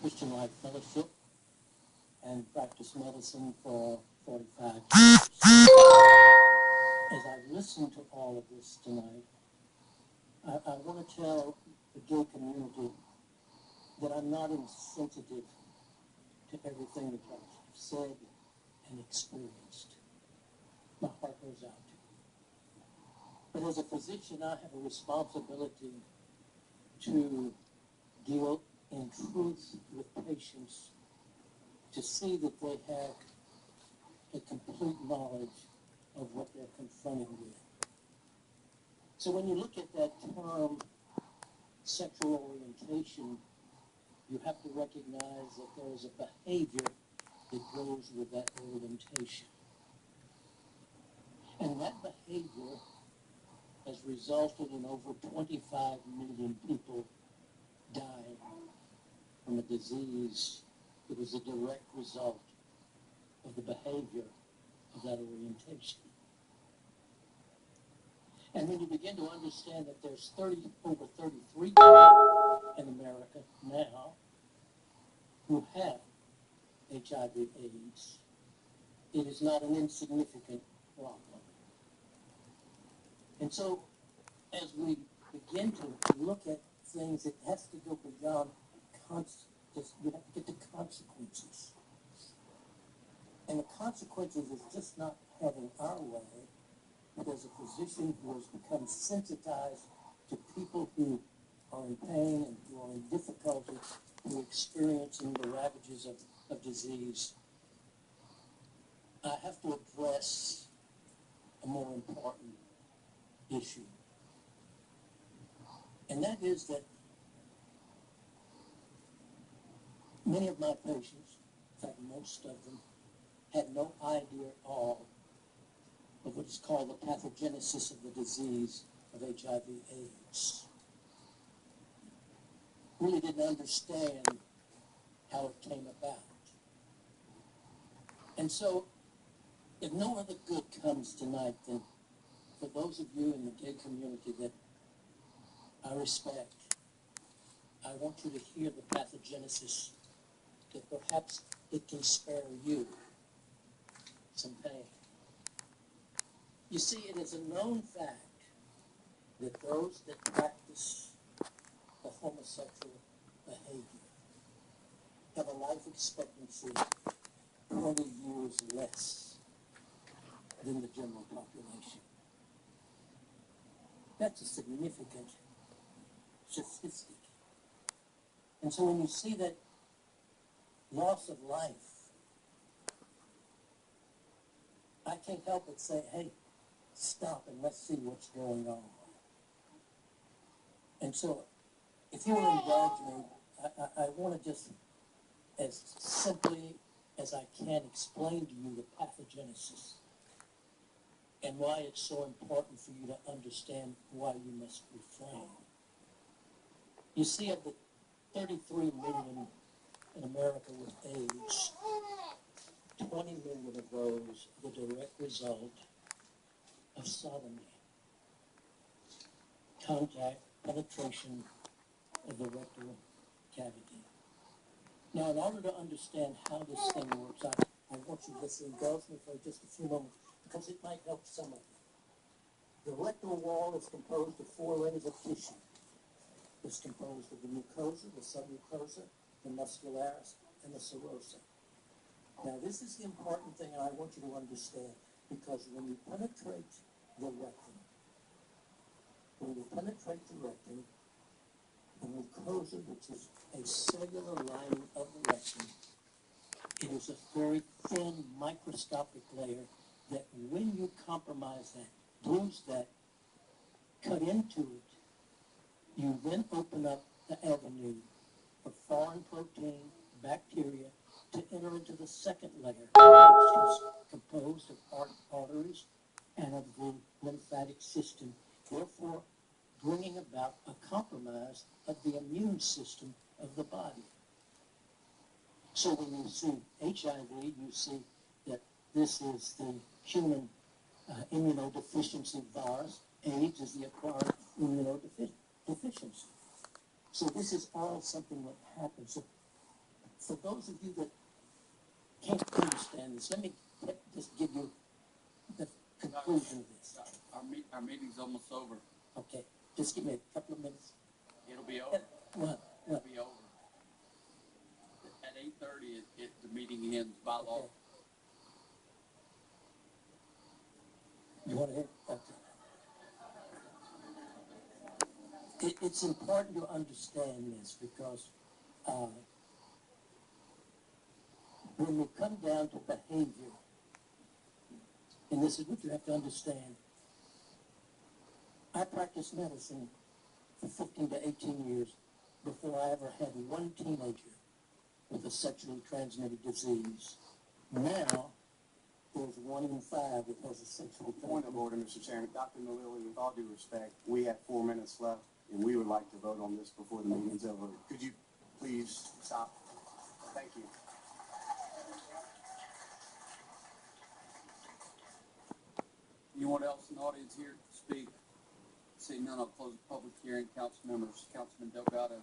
Christian Life Fellowship and practiced medicine for 45 years. As I've listened to all of this tonight, I want to tell the gay community that I'm not insensitive to everything that y'all have said and experienced. My heart goes out to you. But as a physician, I have a responsibility to deal in truth with patients, to see that they have a complete knowledge of what they're confronted with. So when you look at that term, sexual orientation, you have to recognize that there is a behavior that goes with that orientation. And that behavior has resulted in over 25 million people dying from a disease that was a direct result of the behavior of that orientation. And when you begin to understand that there's over 33 people in America now who have HIV/AIDS, it is not an insignificant problem. And so, as we begin to look at things, it has to go beyond we have to get to consequences. And the consequences is just not having our way, but as a physician who has become sensitized to people who are in pain and who are in difficulty, who are experiencing the ravages of disease, I have to address a more important issue. And that is that many of my patients, in fact most of them, had no idea at all of what is called the pathogenesis of the disease of HIV/AIDS. Really didn't understand how it came about. And so, if no other good comes tonight, then for those of you in the gay community that I respect, I want you to hear the pathogenesis, that perhaps it can spare you some pain. You see, it is a known fact that those that practice the homosexual behavior have a life expectancy 20 years less than the general population. That's a significant statistic. And so when you see that loss of life, I can't help but say, hey, stop and let's see what's going on. And so, if you will indulge me, I want to just, as simply as I can, explain to you the pathogenesis and why it's so important for you to understand why you must refrain. You see, of the 33 million in America with AIDS, 20 million of those are the direct result of sodomy, contact, penetration of the rectal cavity. Now, in order to understand how this thing works, I want you to just indulge me for just a few moments, because it might help some of you. The rectal wall is composed of 4 layers of tissue. It's composed of the mucosa, the submucosa, the muscularis, and the serosa. Now, this is the important thing I want you to understand, because when you penetrate the rectum, the mucosa, which is a cellular lining of the rectum, it is a very thin microscopic layer that when you compromise that, bruise that, cut into it, you then open up the avenue for foreign protein, bacteria, to enter into the second layer, which is composed of arteries and of the lymphatic system, therefore bringing about a compromise of the immune system of the body. So when you see HIV, you see that this is the human immunodeficiency virus. AIDS is the acquired immunodeficiency. So this is all something that happens. So for those of you that can't understand this, let me just give you the conclusion of this. Our meeting's almost over. Okay, just give me a couple of minutes. It'll be over. What? It'll be over. At 8:30, the meeting ends by law. Okay. You want to hear? Okay. It's important to understand this because when we come down to behavior, and this is what you have to understand, I practiced medicine for 15 to 18 years before I ever had one teenager with a sexually transmitted disease. Now, there's 1 in 5 that has a sexually Point of order, Mr. Chairman. Dr. Melilli, with all due respect, we have 4 minutes left, and we would like to vote on this before the meeting's over. Could you please stop? Thank you. Anyone else in the audience here to speak? Seeing none, I'll close the public hearing. Council members, Councilman Delgado.